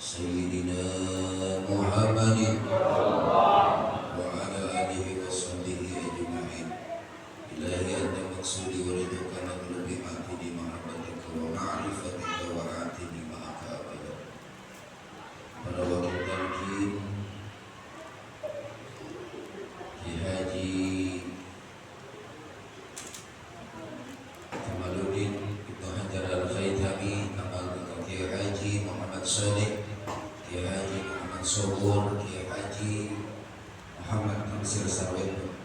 سيدنا محمد وعلى آله وصحبه أجمعين. إلهي أنت مقصودي ورضاك مطلوبي آتني محبتك ومعرفتك وآتني معك أبدا. Pada waktu talqin Kiai Haji Kamaluddin Ibnu Hajar Al-Haythami, nama Kiai Haji Muhammad Saleh, Kiai Haji Muhammad Sobur, Kiai Haji Muhammad Tamsir Sarwendo.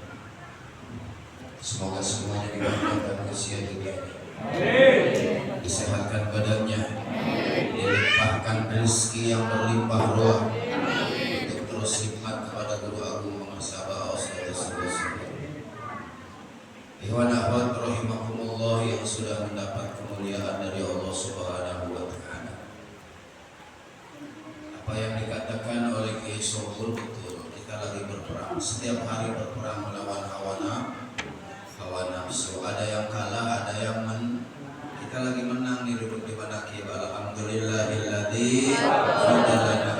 Semoga semuanya diberkahi usia hidupnya, disehatkan badannya, dilimpahkan rezeki yang berlimpah ruah, untuk terus khidmat kepada Guru Agung Muhammad Ustaz Ikhwan akhwat rahimakumullah yang sudah mendapat kemuliaan dari Allah Subhanahu wa taala. Apa yang dikatakan oleh Kiai Sobur betul, kita lagi berperang, setiap hari berperang melawan hawa nafsu. Ada yang kalah, ada yang kita lagi menang nih, duduk di manaqib. Alhamdulillahilladzi hidalana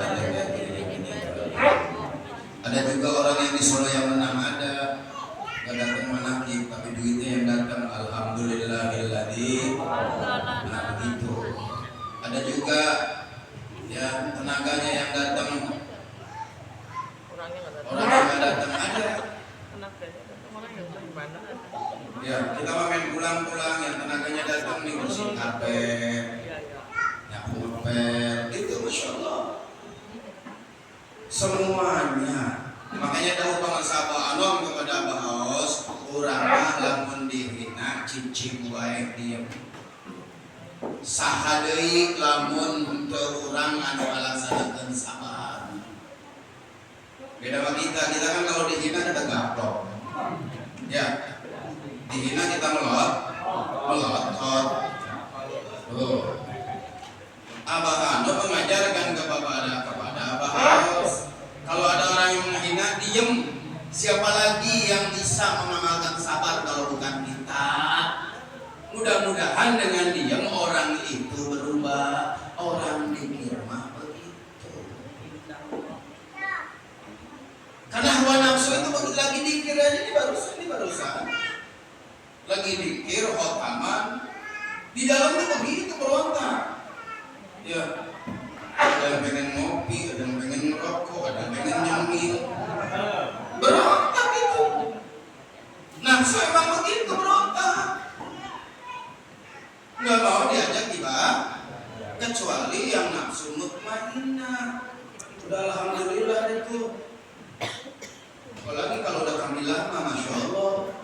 ada juga orang yang di Solo yang menang, ada gak datang manaqib tapi duitnya yang datang. Alhamdulillahilladzi. Nah begitu. Ada juga ya tenaganya yang datang, orang yang gak datang ada. Ya, kita main pulang-pulang yang tenaganya datang nih, bersih karpet, nyapu ngepel, itu Masya Allah. Semuanya. Makanya tahu banget sahabat anom kepada Abah Haus, urang lamun dihina cicing wae diem. Saha deui lamun teu urang anu ngalaksanakeun sabar. Beda sama kita kan kalau dihina kita gaplok. Ya. Dihina kita melotot. Tuh. Abah Ando mengajarkan kepada Abah Haus, kalau ada orang yang menghina, diem. Siapa lagi yang bisa mengamalkan sabar kalau bukan kita? Mudah-mudahan dengan diem orang itu berubah. Orang dikir mah begitu. Karena hawa nafsu itu begitu lagi dikir aja ini barusan. Lagi dikir khotaman di dalam tuh begitu berontak. Ya, ada yang pengen ngopi, ada yang pengen ngerokok, ada yang pengen nyemil, berontak itu. Nafsu emang begitu berontak. Nggak mau diajak tiba, kecuali yang nafsu mutmainnah. Udah alhamdulillah itu. Apalagi kalau udah kamilah, masya Allah.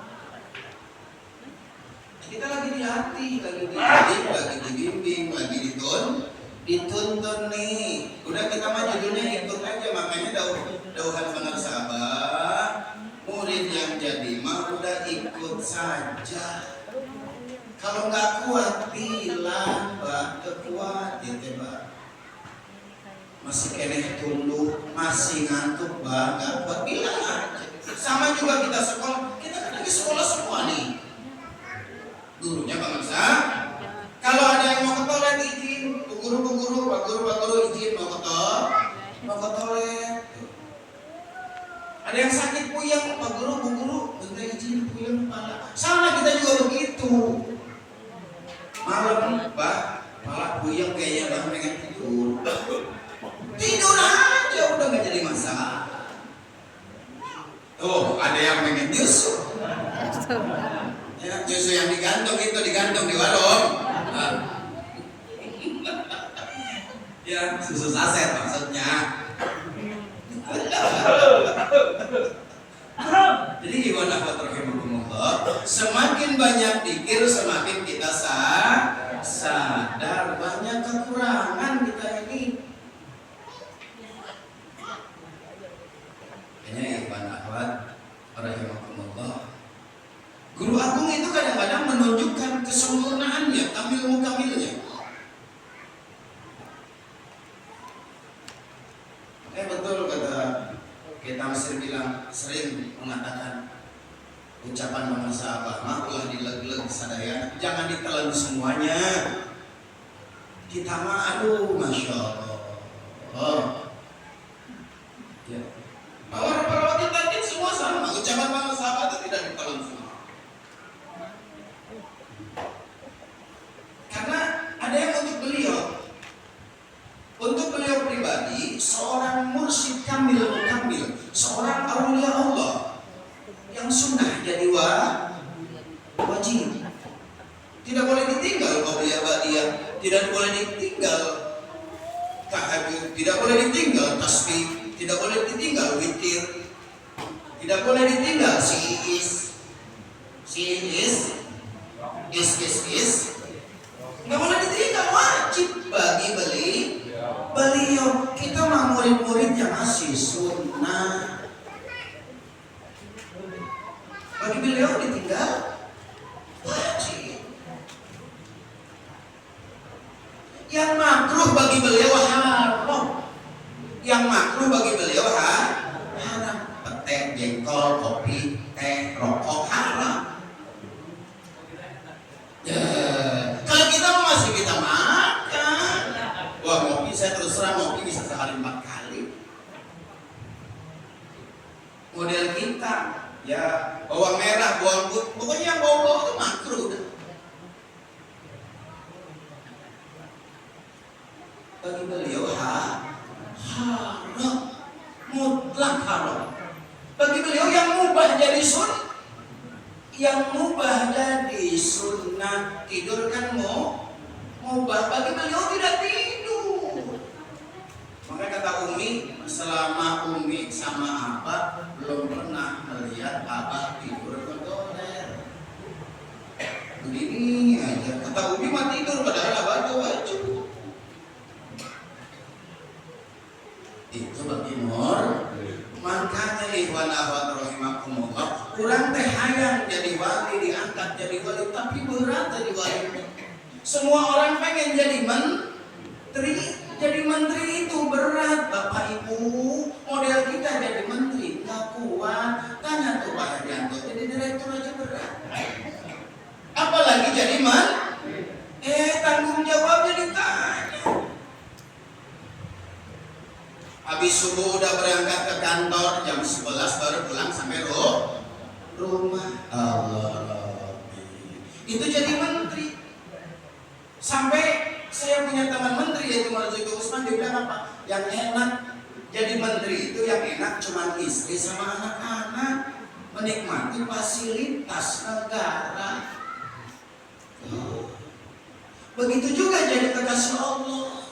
Kita lagi dilatih, lagi dididik, lagi dibimbing, lagi dituntun nih. Udah kita mah judulnya ikut aja, makanya dauhan benar sahabat. Murid yang jadi mah udah ikut saja. Kalau nggak kuat bilang, bah, kuat gitu bah. Masih keneh tunduk, masih ngantuk bah, nggak kuat bilang aja. Sama juga kita sekolah, kita kan lagi sekolah semua nih. Gurunya Pak Maksa, kalau ada yang mau ke toilet izin, Pak guru izin mau ke toilet. Ada yang sakit puyeng, Pak guru, Bu guru, minta izin puyeng kepala. Sama kita juga begitu. Malam, Pak, kepala puyeng kayaknya Pak pengen tidur. Tidur aja udah nggak jadi masalah. Tuh, ada yang pengen nyusu. Ya, susu yang digantung itu digantung di warung. Ya, susu saset maksudnya. Jadi gimana Pak Rahimahumullah? Semakin banyak dikir, semakin kita sadar banyak kekurangan kita ini. Kayaknya Ikhwan Akhwat Rahimahumullah, Guru Agung itu kadang-kadang menunjukkan kesempurnaannya, kamilnya. Betul kata kita Mesir bilang, sering mengatakan ucapan Mama Sahabat, makulah dileg-leg sadaya, jangan ditelan semuanya. Kita mah aduh Masya Allah, lagi seorang mursyid kamil mukamil, seorang aulia Allah yang sunnah jadi wajib. Tidak boleh ditinggal aulia badiyah, tidak boleh ditinggal tahajud, tidak boleh ditinggal tasbih, tidak boleh ditinggal witir, tidak boleh ditinggal is, nggak boleh ditinggal, wajib bagi beliau. Kita mah murid-murid yang masih sunnah, bagi beliau ditinggal wajib. Yang makruh bagi beliau haram, yang makruh bagi beliau haram. Petek, jengkol, kopi, teh, rokok haram. Ya, kalau kita masih kita makan, wah ngopi saya terus terang ngopi bisa sehari 4 kali. Model kita, ya bawang merah, bawang putih, pokoknya yang bau-bau itu makruh dah. Bagi beliau haram, mutlak haram. Bagi beliau yang mubah jadi yang mubah jadi sunnah. Tidur kan mubah, bagi beliau tidak tidur. Makanya kata Umi, selama Umi sama Abah belum pernah melihat Abah tidur kondoler. Begini aja, kata Umi mah tidur padahal Abah itu wajib. Itu bagi makanya ikhwan akhwat rahimakumullah, kurang teh hayang jadi wali, diangkat jadi wali, tapi berat jadi wali. Semua orang pengen jadi menteri itu berat. Bapak Ibu, model kita jadi menteri nggak kuat. Tanya tuh Pak Herianto, jadi direktur aja berat, apalagi jadi tanggung jawabnya ditanya. Habis subuh udah berangkat ke kantor, jam 11 baru pulang sampai rumah. Allah, itu jadi menteri. Sampai saya punya teman menteri yaitu Marzuki Usman, dia bilang apa? Yang enak jadi menteri itu yang enak cuma istri sama anak-anak, menikmati fasilitas negara. Begitu juga jadi kekasih Allah.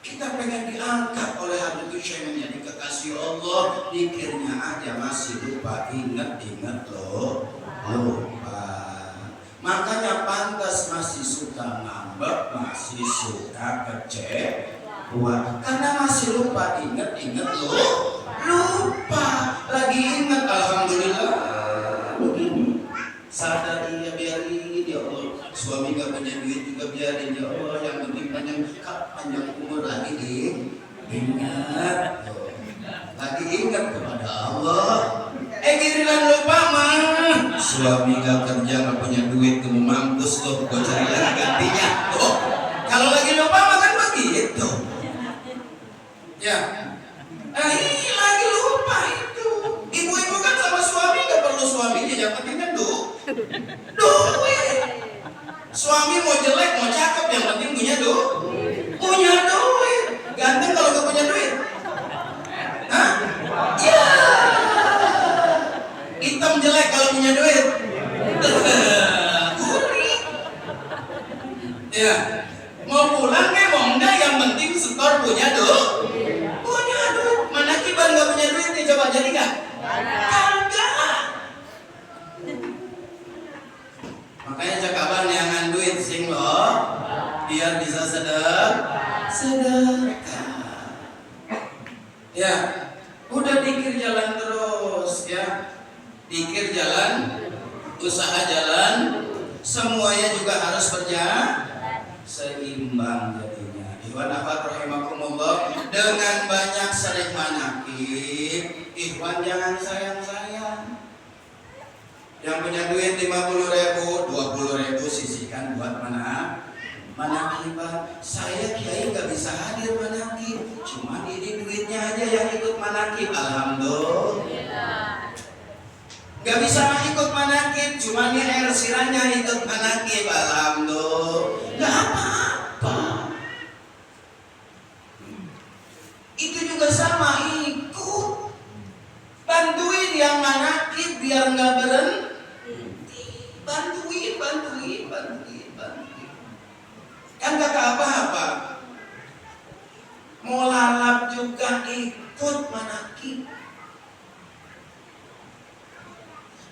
Kita pengen diangkat oleh Habib Syekh menjadi kekasih Allah, dikirnya aja masih lupa, ingat loh, lupa. Makanya pantas masih suka ngambek, masih suka kecewa, karena masih lupa, ingat loh, lupa. Lagi ingat, alhamdulillah, begini. Sadar iya biarin ya Allah. Suami gak punya duit juga biarin ya Allah. Yang penting panjang umur lagi ingat. Lagi ingat kepada Allah. Giliran lupa mah. Suami gak kerja gak punya duit, kamu mampus loh. Gue cari lagi gantinya. Tuh. Kalau lagi lupa mah kan begitu. Ya. Lagi lupa itu. Ibu-ibu kan sama suami gak perlu suaminya, yang penting kan duit. Suami mau jelek mau cakep yang penting punya duit. Ganteng kalau gak punya duit, hah? Ya. Hitam jelek kalau punya duit. Ya. Mau pulang mau enggak, yang penting setor punya duit. Mana kiban gak punya duit nih, coba jadi gak? Makanya cakapan jangan duit sing loh, biar bisa sedekah. Ya, udah dikir jalan terus ya, dikir jalan, usaha jalan, semuanya juga harus seimbang jadinya. Ikhwan akhwat rahimakumullah, dengan banyak sering manakib, ikhwan jangan sayang-sayang. Yang punya duit 50.000, 20.000 sisihkan buat manakib. Saya kiai nggak bisa hadir manakib, cuma ini duitnya aja yang ikut manakib. Alhamdulillah. Nggak bisa ikut manakib, cuma ini air sirahnya ikut manakib. Alhamdulillah. Nggak apa-apa. sama ikut. Bantuin yang manakib biar nggak berhenti. Bantuin. Kan kata apa-apa. Mau lalap juga ikut manakib.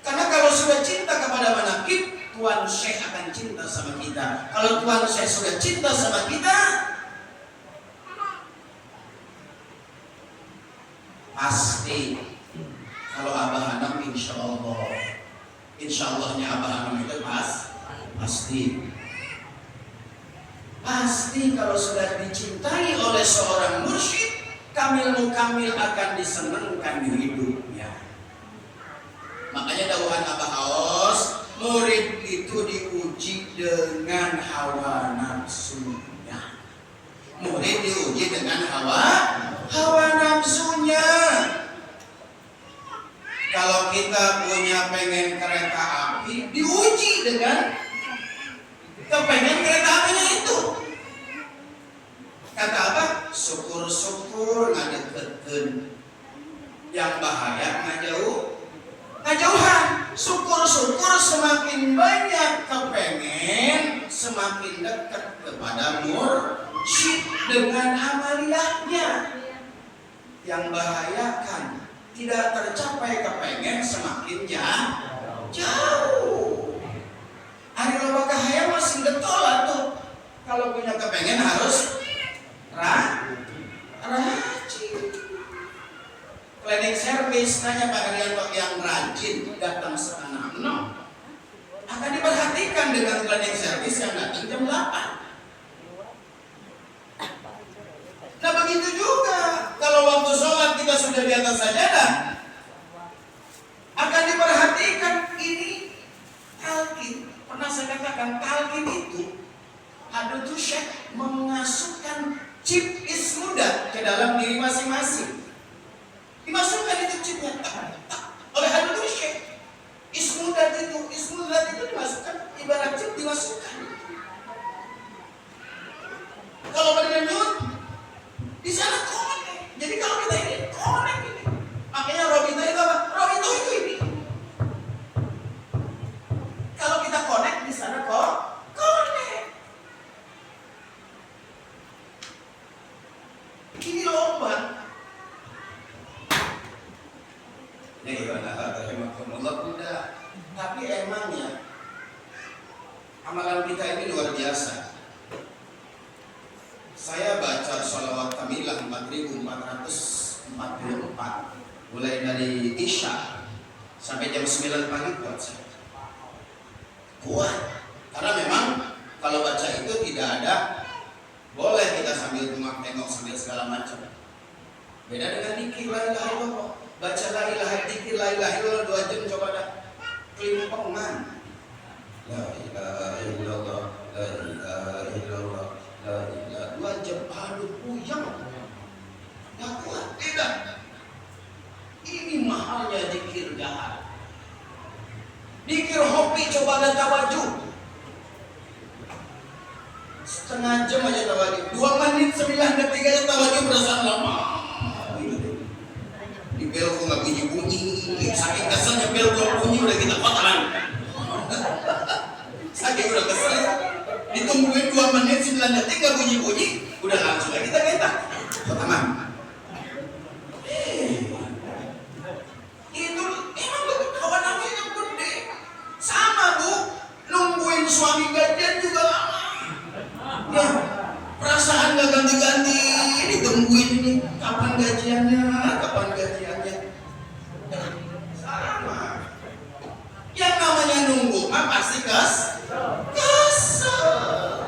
Karena kalau sudah cinta kepada manakib, Tuan Syekh akan cinta sama kita. Kalau Tuan Syekh sudah cinta sama kita, pasti kalau Abah Hanam insya Allahnya Abah Hanam itu pasti kalau sudah dicintai oleh seorang mursyid, kamil mukamil akan disenangkan di hidupnya. Makanya dawuhan Abah Aos, murid itu diuji dengan hawa nafsunya. Murid diuji dengan hawa nafsunya. Kalau kita punya pengen kereta api, diuji dengan kepengen kereta apinya itu. Kata apa? Syukur-syukur ngadekeun. Yang bahaya ngajauhan. Syukur-syukur semakin banyak kepengen, semakin dekat kepada mursyid dengan amaliyahnya. Yang bahayakan, tidak tercapai kepengen semakin jauh. Hari loba kahaya masih getol atuh. Kalau punya kepengen harus rajin. Cleaning service nanya Pak Haryanto yang rajin datang setengah 6 akan diperhatikan dengan cleaning service yang datang jam 8. Nah begitu juga kalau waktu sholat kita sudah di atas sajadah, akan diperhatikan ini talqin. Pernah saya katakan talqin itu Hadratus Syekh mengasukkan chip ismudat ke dalam diri masing-masing. Dimasukkan itu chipnya oleh Hadratus Syekh. Ismudat itu dimasukkan, ibarat chip dimasukkan. Kalau berdenyut di sana connect. Jadi kalau kita ini connect ini. Makanya Robito itu apa? Robito itu ini. Kalau kita connect di sana connect. Ini lomba. Ya rahimahumullah udah. Tapi emangnya amalan kita ini luar biasa. Saya baca sholawat kamilah 4444 mulai dari Isya sampai jam 9 pagi buat saya. Kuat. Karena memang kalau baca itu tidak ada boleh kita sambil tengok sambil segala macam. Beda dengan dikir la ilaha illallah. Baca la ilaha dikir la ilaha illallah 2 jam coba dah. Kelimpangan. La ilaha illallah, la ilaha illallah, la ilaha 2 jam aduh puyeng. Enggak kuat, tidak. Ini mahalnya dikir jahat. Dikir hobi coba ada tawajuh. Setengah jam aja tawajuh. 2 menit 9 detik aja tawajuh berasa lama. Di bel kok nggak bunyi-bunyi. Saking keselnya bel belum bunyi udah kita kotaran. Saking udah kesel. Ditungguin 2 menit 9 detik nggak bunyi-bunyi, udah langsung aja kita gentak. Kotaman. Itu emang kawan namanya gede. Sama Bu, nungguin suami gajian juga lama. Ya, perasaan gak ganti-ganti, ditungguin ini kapan gajiannya. Sama. Yang namanya nunggu mah pasti kesel.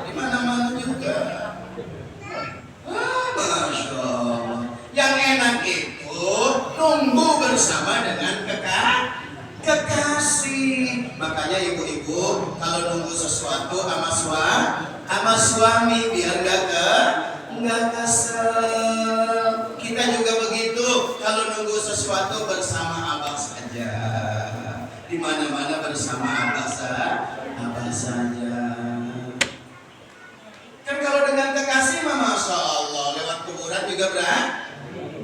Di mana-mana juga. Masya Allah. Yang enak itu nunggu bersama dengan kekasih. Makanya ibu-ibu kalau nunggu sesuatu sama suami biar nggak kesel. Kita juga begitu kalau nunggu sesuatu bersama abah saja. Di mana-mana bersama abah saja. Kan kalau dengan kekasih mah masya Allah lewat kuburan juga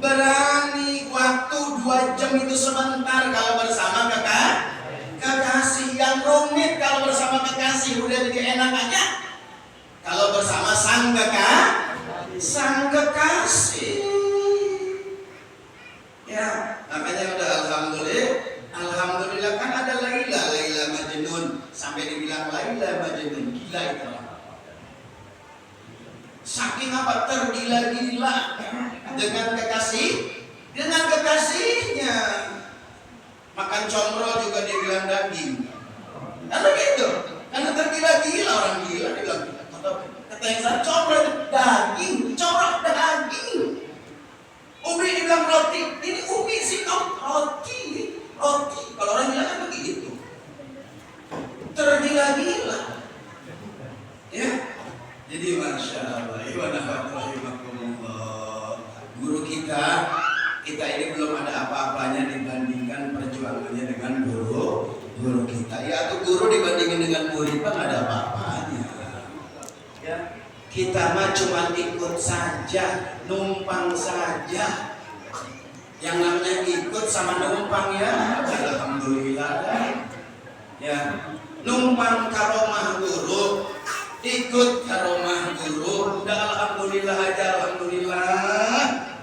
Berani waktu 2 jam itu sebentar kalau bersama kekasih. Yang rumit kalau bersama kekasih udah jadi enak aja. Kalau bersama sang kekasih. Ya, makanya udah alhamdulillah kan ada Laila Majnun, sampai dibilang Laila Majnun, gila itu. Saking apa? Tergila-gila dengan kekasihnya. Makan comro juga dibilang daging. Karena gitu, karena tergila-gila, orang gila dibilang. Kata yang saya comro daging, corak daging. Umi dibilang roti, ini umi sih roti. Kalau orang bilang kan begitu. Tergila-gila. Ya. Jadi masya Allah, guru kita ini belum ada apa-apanya dibandingkan perjuangannya dengan guru kita. Ya, atau guru dibandingkan dengan murid kan ada apa-apanya. Ya. Kita mah cuma ikut saja, numpang saja. Yang namanya ikut sama numpang ya, alhamdulillah. Ya, numpang karomah guru, ikut karomah guru, udah alhamdulillah aja, alhamdulillah.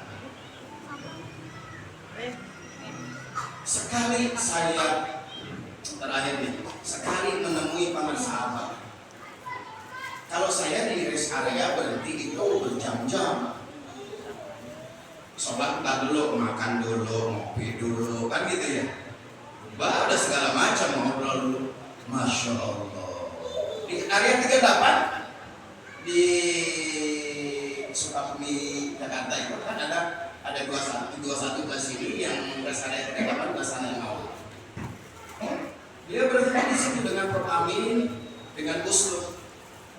Sekali saya terakhir nih, sekali menemui para sahabat. Kalau saya di rest area berhenti itu berjam-jam. Sholat dulu, makan dulu, ngopi dulu, kan gitu ya. Ada segala macam ngobrol dulu. Masya Allah. Di area 38 di Sukabumi Jakarta itu kan ada 21 ke sini yang rest area 38 ke sana yang awal. Dia berhenti di situ dengan Prof Amin, dengan Uslub.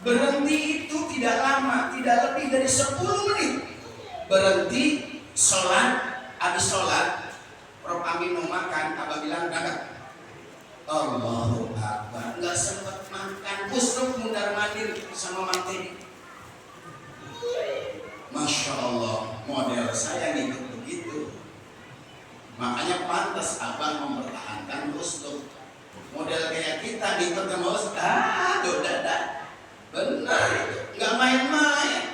Berhenti itu tidak lama, tidak lebih dari 10 menit. Berhenti, sholat, habis sholat, Prof Amin mau makan, Abah bilang, "Dadah." Allahu Akbar, nggak sempat makan, Uslub mundar mandir sama Manteni. Masya Allah, model saya ngikut begitu. Makanya pantas Abah mempertahankan Uslub. Model kayak kita ngikut sama Ustaz, dadah. Benar itu, nggak main-main.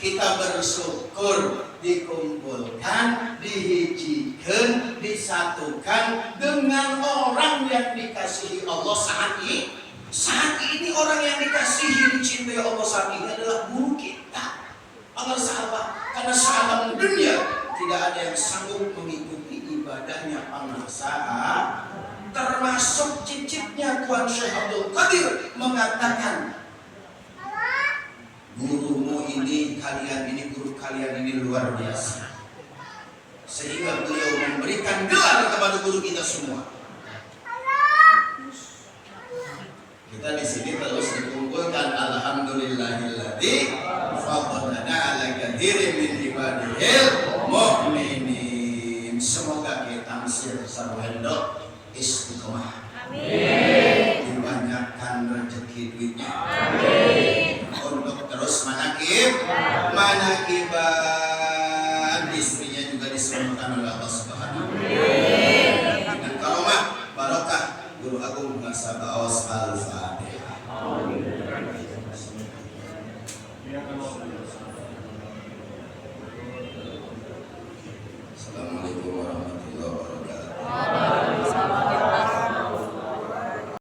Kita bersyukur dikumpulkan, dihijikan, disatukan dengan orang yang dikasihi Allah saat ini. Saat ini orang yang dikasihi, dicintai Allah saat ini adalah guru kita, para sahabat. Karena sahabat dunia tidak ada yang sanggup mengikuti ibadahnya para sahabat. Termasuk cicitnya Tuan Syekh Abdul Qadir mengatakan, gurumu ini, guru kalian ini luar biasa. Sehingga beliau memberikan gelar kepada guru kita semua. Kita di sini terus dikumpulkan, alhamdulillahilladzi fadlana ala katsirin min ibadihil mu'minin. Semoga kita masih sarwendo istiqomah. Amin. Dibanyakkan rezeki duitnya. Amin. Untuk terus manakiban, istrinya juga diselamatkan oleh Allah Subhanahu wa taala. Dengan karomah barokah Guru Agung Nasabah Al-Fatihah.